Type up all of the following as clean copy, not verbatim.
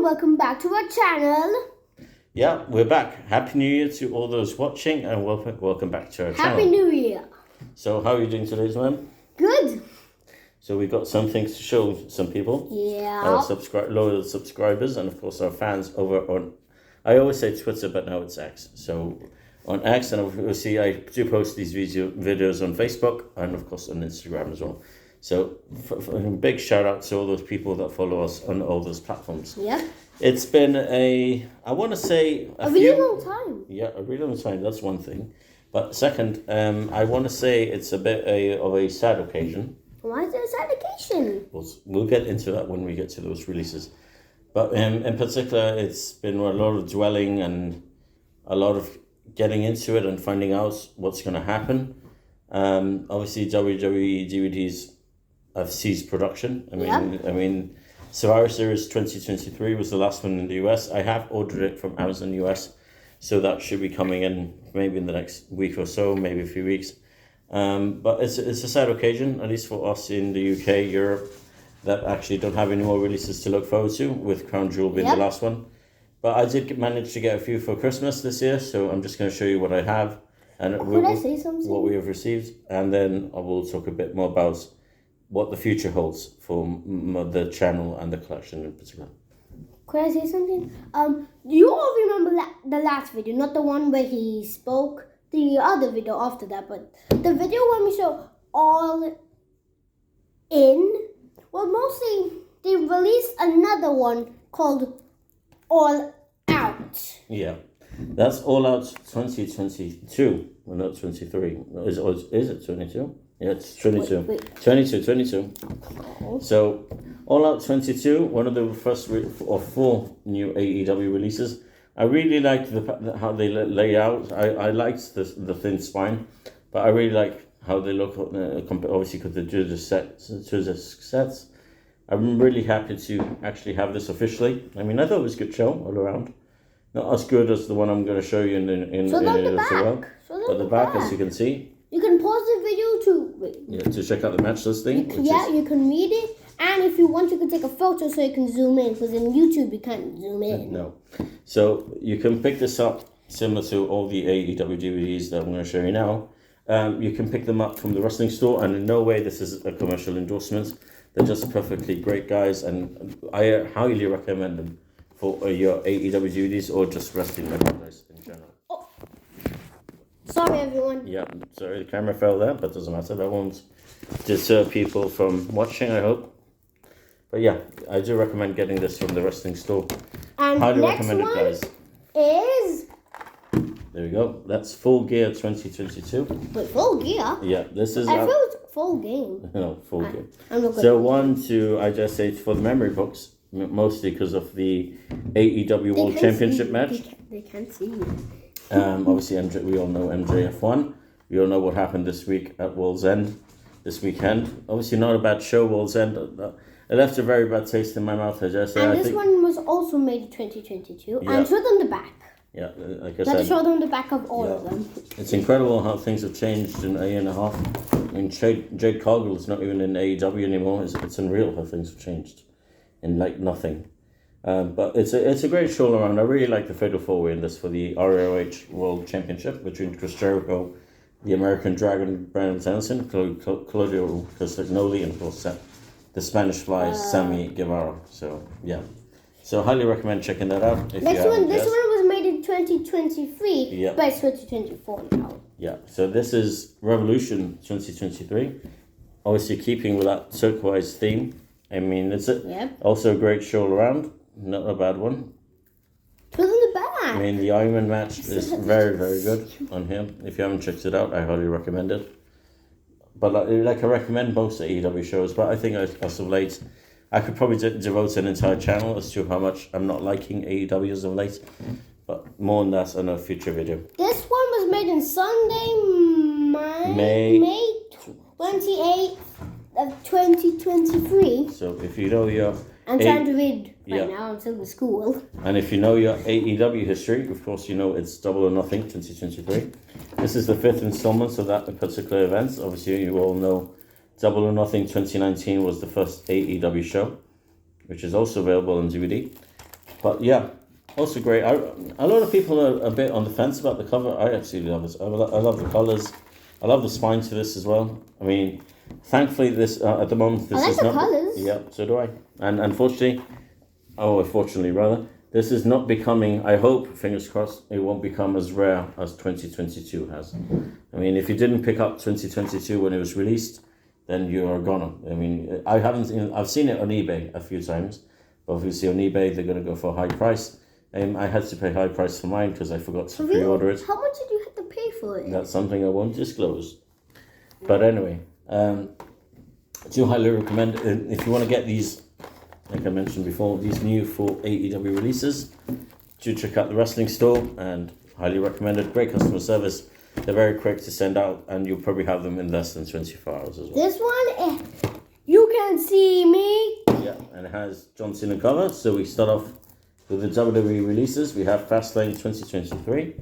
and welcome back to our channel. Yeah, we're back. Happy New Year to all those watching, and welcome back to our channel. Happy New Year. So how are you doing today, man? Good. So we've got some things to show some people. Yeah. Our loyal subscribers, and of course our fans over on, I always say Twitter, but now it's X. So on X, and obviously I do post these videos on Facebook, and of course on Instagram as well. So a big shout out to all those people that follow us on all those platforms. Yeah. It's been a really long time. Yeah, a really long time. That's one thing. But second, I want to say it's a bit of a sad occasion. Why is it a sad occasion? We'll get into that when we get to those releases. But in particular, it's been a lot of dwelling and a lot of getting into it and finding out what's going to happen. Obviously, WWE DVDs have ceased production. I mean, Survivor Series 2023 was the last one in the US. I have ordered it from Amazon US, so that should be coming in maybe in the next week or so, maybe a few weeks. But it's a sad occasion, at least for us in the UK, Europe, that actually don't have any more releases to look forward to, with Crown Jewel being the last one. But I did manage to get a few for Christmas this year, so I'm just going to show you what I have and what we have received, and then I will talk a bit more about what the future holds for the channel and the collection in particular. Could I say something? You all remember the last video, not the one where he spoke, the other video after that, but the video when we show All In. Well, mostly they released another one called All Out. Yeah, that's All Out 2022. Well, not 23. Is it 22? Yeah, it's 22. Wait. 22. Oh. So, All Out 22, one of the first of 4 new AEW releases. I really liked how they lay out. I liked the thin spine, but I really like how they look. Obviously, because they do the sets. I'm really happy to actually have this officially. I mean, I thought it was a good show all around. Not as good as the one I'm going to show you in the back. But the back, as you can see. You can pause the video to check out the match listing. You can read it, and if you want, you can take a photo so you can zoom in. Because in YouTube, you can't zoom in. No, so you can pick this up similar to all the AEW DVDs that I'm going to show you now. You can pick them up from the wrestling store, and in no way this is a commercial endorsement. They're just perfectly great guys, and I highly recommend them for your AEW DVDs or just wrestling merchandise in general. Sorry, everyone. Yeah, sorry, the camera fell there, but doesn't matter. That won't deter people from watching, I hope. But yeah, I do recommend getting this from the wrestling store. And highly next recommend one it, guys. Is... There we go. That's Full Gear 2022. Wait, Full Gear? Yeah, this is... I thought it was Full Game. No, Full Gear. So I just say it's for the memory books, mostly because of the AEW World Championship match. They can't see you. Obviously, we all know MJF won. We all know what happened this week at World's End, this weekend. Obviously, not a bad show, World's End. It left a very bad taste in my mouth, I just say. And this one was also made in 2022. Yeah. And show them the back. Yeah, like I said. Let's show them the back of all of them. It's incredible how things have changed in a year and a half. I mean, Jade Cargill is not even in AEW anymore. It's unreal how things have changed in like nothing. But it's a great show all around. I really like the Fatal 4-Way in this for the ROH World Championship between Chris Jericho, the American Dragon, Brandon Danielson, Claudio Castagnoli, and of course the Spanish Fly, Sammy Guevara. So yeah, so highly recommend checking that out. This one was made in 2023, but it's 2024 now. Yeah, so this is Revolution 2023. Obviously keeping with that turquoise theme. I mean, it's also a great show all around. Not a bad one. Put in the back. I mean, the Ironman match is very, very good on him. If you haven't checked it out, I highly recommend it. But I recommend most AEW shows, but I think as of late, I could probably devote an entire channel as to how much I'm not liking AEW as of late. But more on that in a future video. This one was made on Sunday, May 28th of 2023. So if you know your... I'm trying to read now. I'm still in school. And if you know your AEW history, of course you know it's Double or Nothing 2023. This is the 5th installment of that particular event. Obviously, you all know Double or Nothing 2019 was the first AEW show, which is also available on DVD. But yeah, also great. A lot of people are a bit on the fence about the cover. I absolutely love it. I love the colours. I love the spine to this as well. I mean, thankfully, this at the moment this I like is the not. colours. Yeah, so do I. And unfortunately, fortunately rather, this is not becoming. I hope, fingers crossed, it won't become as rare as 2022 has. I mean, if you didn't pick up 2022 when it was released, then you are gone. I mean, I've seen it on eBay a few times, but obviously on eBay they're going to go for a high price. I had to pay high price for mine because I forgot to pre-order it. How much did you have to pay for it? That's something I won't disclose. But anyway, do highly recommend if you want to get these, like I mentioned before, these new full AEW releases, do check out the wrestling store and highly recommend it. Great customer service. They're very quick to send out, and you'll probably have them in less than 24 hours as well. This one, you can see me. Yeah, and it has John Cena cover. So we start off with the WWE releases. We have Fastlane 2023.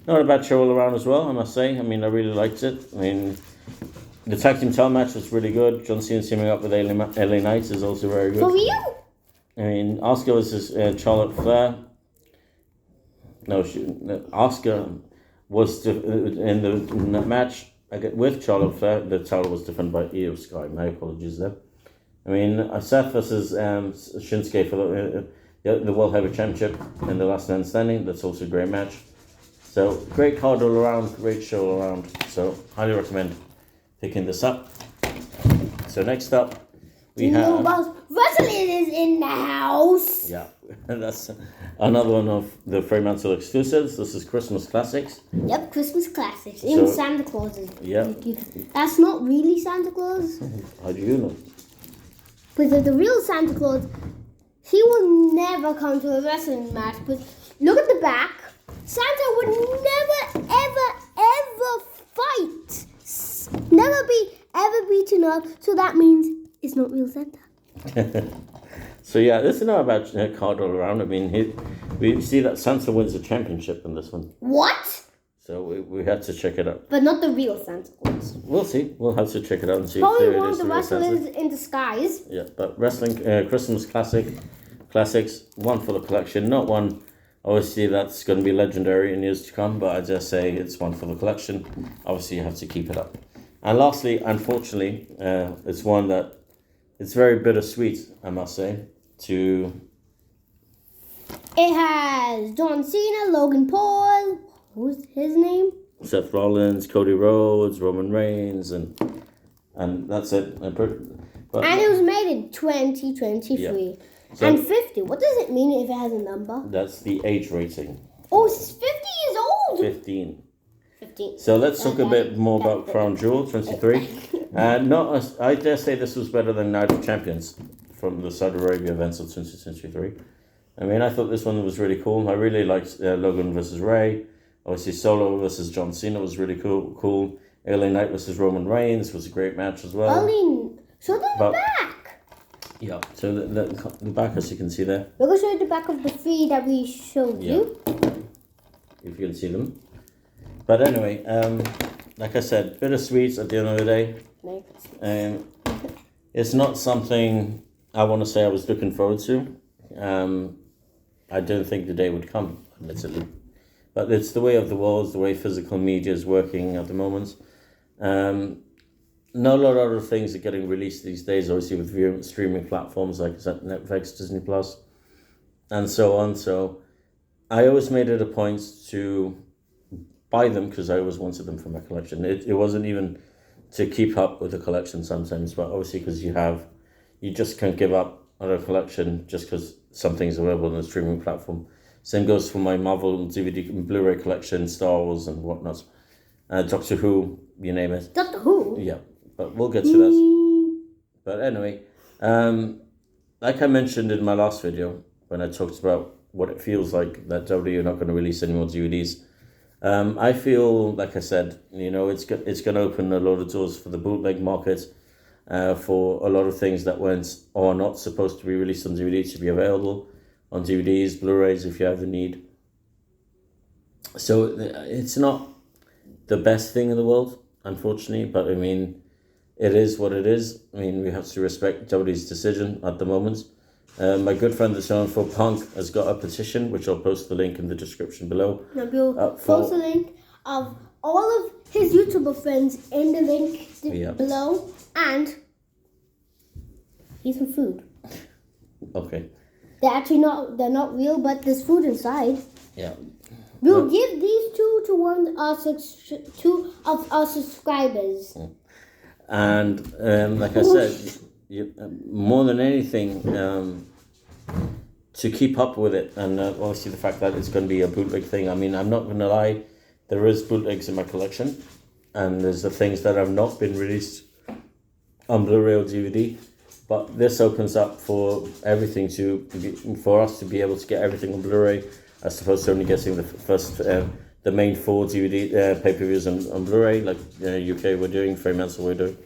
Not a bad show all around as well, I must say. I mean, I really liked it. I mean, the tag team title match was really good. John Cena teaming up with LA Knight is also very good. For real? I mean, Asuka versus Charlotte Flair. Asuka was in the match with Charlotte Flair. The title was defended by Io Sky. My apologies there. I mean, Seth versus Shinsuke for the World Heavyweight Championship in the last man standing. That's also a great match. So, great card all around, great show all around. So, highly recommend picking this up. So, next up, we have... Wrestling is in the house. Yeah, that's another one of the Fremantle exclusives. This is Christmas Classics. Yep, Christmas classics in Santa Claus's. Yeah. That's not really Santa Claus. How do you know? Because the real Santa Claus, he will never come to a wrestling match. But look at the back. Santa would never, ever fight. Never be ever beaten up. So that means it's not real Santa. So yeah, this is not about card all around. I mean, we see that Santa wins the championship in this one. What? So we had to check it out. But not the real Santa Claus. We'll see. We'll have to check it out and see Probably if one of the the real Santa. wrestlers in disguise. Yeah, but wrestling Christmas classics, one for the collection, not one. Obviously, that's going to be legendary in years to come. But I just say it's one for the collection. Obviously, you have to keep it up. And lastly, unfortunately, it's one that it's very bittersweet, I must say. It has John Cena, Logan Paul. Who's his name? Seth Rollins, Cody Rhodes, Roman Reigns, and that's it. And it was made in 2023. Yeah. So and 50. What does it mean if it has a number? That's the age rating. Oh, it's 50 years old. 15. So let's talk a bit more about Crown Jewel 23. I dare say this was better than Night of Champions from the Saudi Arabia events of 2023. I mean, I thought this one was really cool. I really liked Logan versus Ray. Obviously, Solo versus John Cena was really cool. LA Knight versus Roman Reigns was a great match as well. So the back. Yeah, so the back, as you can see there. We're going to show you the back of the three that we showed you. If you can see them. But anyway, like I said, bittersweet at the end of the day. It's not something I want to say I was looking forward to. I don't think the day would come, admittedly. But it's the way of the world, it's the way physical media is working at the moment. Not a lot of other things are getting released these days, obviously with streaming platforms like Netflix, Disney Plus, and so on. So I always made it a point to buy them because I always wanted them for my collection. It wasn't even to keep up with the collection sometimes, but obviously because you just can't give up on a collection just because something's available on a streaming platform. Same goes for my Marvel DVD and Blu-ray collection, Star Wars and whatnot. Doctor Who, you name it. Doctor Who? Yeah, but we'll get to that. But anyway, like I mentioned in my last video, when I talked about what it feels like that WWE are not going to release any more DVDs, I feel, like I said, it's going to open a lot of doors for the bootleg market, for a lot of things that weren't or not supposed to be released on DVD to be available on DVDs, Blu-rays if you have the need. So it's not the best thing in the world, unfortunately, but I mean, it is what it is. I mean, we have to respect WWE's decision at the moment. My good friend, the Son for Punk, has got a petition, which I'll post the link in the description below. No, we'll post a link of all of his YouTuber friends in the link below, and here's some food. Okay. They're not real, but there's food inside. Yeah. We'll give these two to two of our subscribers. And like I said, more than anything, to keep up with it, and obviously the fact that it's going to be a bootleg thing. I mean, I'm not going to lie, there is bootlegs in my collection, and there's the things that have not been released on Blu-ray or DVD. But this opens up for everything for us to be able to get everything on Blu-ray, as opposed to only getting the first, the main 4 DVD pay-per-views on Blu-ray, like UK we're doing, Fremantle we're doing.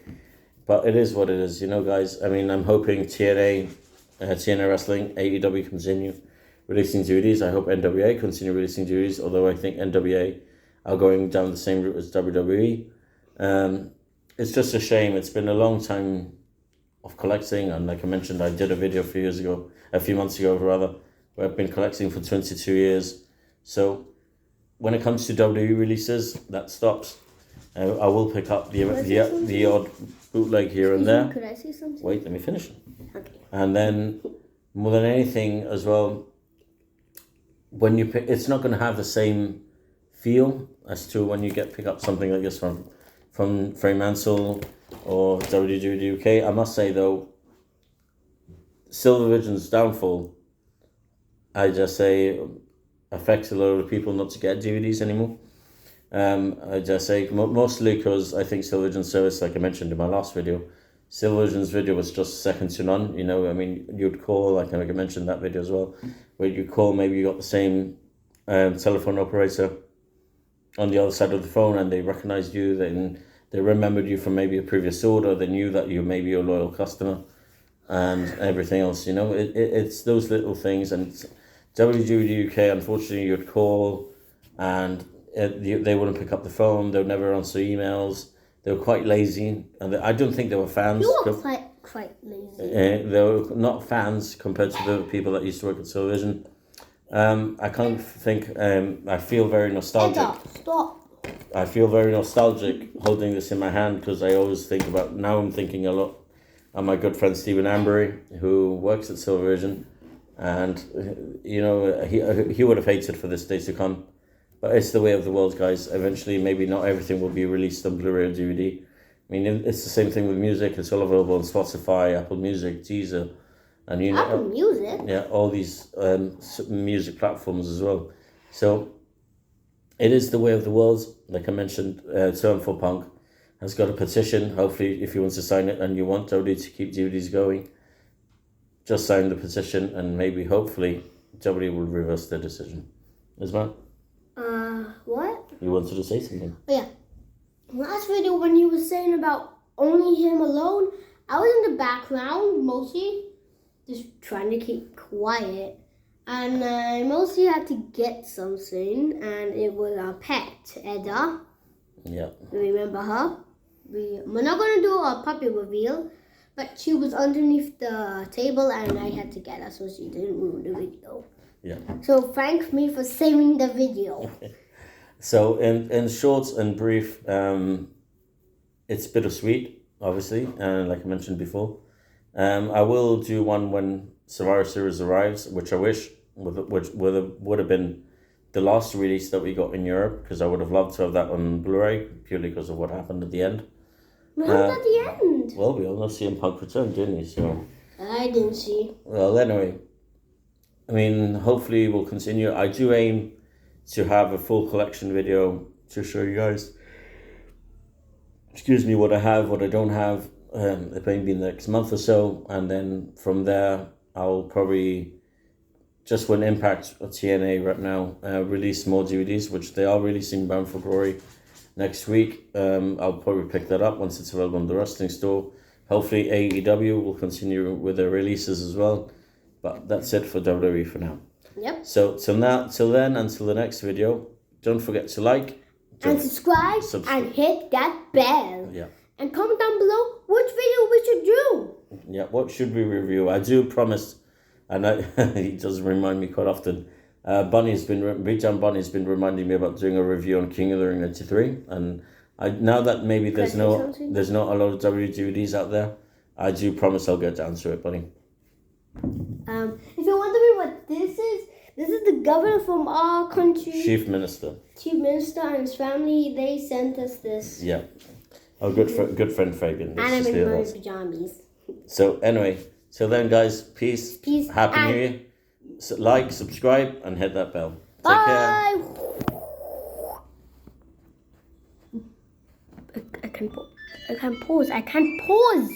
But it is what it is, guys. I mean, I'm hoping TNA Wrestling, AEW continue releasing DVDs. I hope NWA continue releasing DVDs, although I think NWA are going down the same route as WWE. It's just a shame. It's been a long time of collecting, and like I mentioned, I did a video a few months ago, where I've been collecting for 22 years. So when it comes to WWE releases, that stops. I will pick up the odd bootleg here and there. Could I say something? Wait, let me finish. Okay. And then, more than anything as well, when you pick, it's not going to have the same feel as to when you pick up something like this from Fremantle or WWE UK. I must say though, Silver Vision's downfall, I just say, affects a lot of people not to get DVDs anymore. I just say mostly because I think Silver Vision's service, like I mentioned in my last video, Silver Vision's video was just second to none. I mean, you'd call, like I mentioned that video as well, where you call, maybe you got the same telephone operator on the other side of the phone, and they recognized you, then they remembered you from maybe a previous order, they knew that you may be a loyal customer, and everything else. It's those little things. And WWE UK, unfortunately, you'd call and they wouldn't pick up the phone, they would never answer emails. They were quite lazy, and I don't think they were fans. You were quite lazy. They were not fans compared to the people that used to work at Television. I can't think. I feel very nostalgic. Stop. I feel very nostalgic holding this in my hand, because I always think about. Now I'm thinking a lot of my good friend Stephen Ambury, who works at Television, and he would have hated for this day to come. But it's the way of the world, guys. Eventually, maybe not everything will be released on Blu-ray or DVD. I mean, it's the same thing with music. It's all available on Spotify, Apple Music, Deezer, and Apple Music? Yeah, all these music platforms as well. So it is the way of the world. Like I mentioned, Turn for Punk has got a petition. Hopefully, if you want to sign it and you want WWE to keep DVDs going, just sign the petition, and maybe, hopefully, WWE will reverse their decision. Isma? What? You wanted to say something? Oh, yeah. Last video, when he was saying about only him alone, I was in the background, mostly, just trying to keep quiet. And I mostly had to get something, and it was our pet, Edda. Yeah. You remember her? We're not going to do a puppy reveal, but she was underneath the table, and I had to get her so she didn't ruin the video. Yeah. So thank me for saving the video. So in short and brief, it's bittersweet, obviously, and like I mentioned before. I will do one when Survivor Series arrives, which I wish would have been the last release that we got in Europe, because I would have loved to have that on Blu-ray, purely because of what happened at the end. What happened at the end? Well, we all know CM Punk returned, didn't he? So I didn't see. Well, anyway, I mean, hopefully we'll continue. I do aim to have a full collection video to show you guys, what I have, what I don't have, maybe in the next month or so, and then from there, I'll probably, just when Impact or TNA right now release more DVDs, which they are releasing Bound for Glory next week, I'll probably pick that up once it's available in the wrestling store. Hopefully AEW will continue with their releases as well, but that's it for WWE for now. Yep. So till then, until the next video, don't forget to like and subscribe and hit that bell. Yeah. And comment down below which video we should do. Yeah, what should we review? I do promise And he does remind me quite often. Big John Bonnie's been reminding me about doing a review on King of the Ring 93, and now that maybe there's not a lot of WDVDs out there, I do promise I'll get down to it, Bunny. If you're wondering what this is the governor from our country. Chief Minister and his family. They sent us this. Yeah. Our good friend Fabian. And I'm in my pajamas. So anyway, till then, guys, peace. Happy New Year. Like, subscribe, and hit that bell. Take care. I can't pause.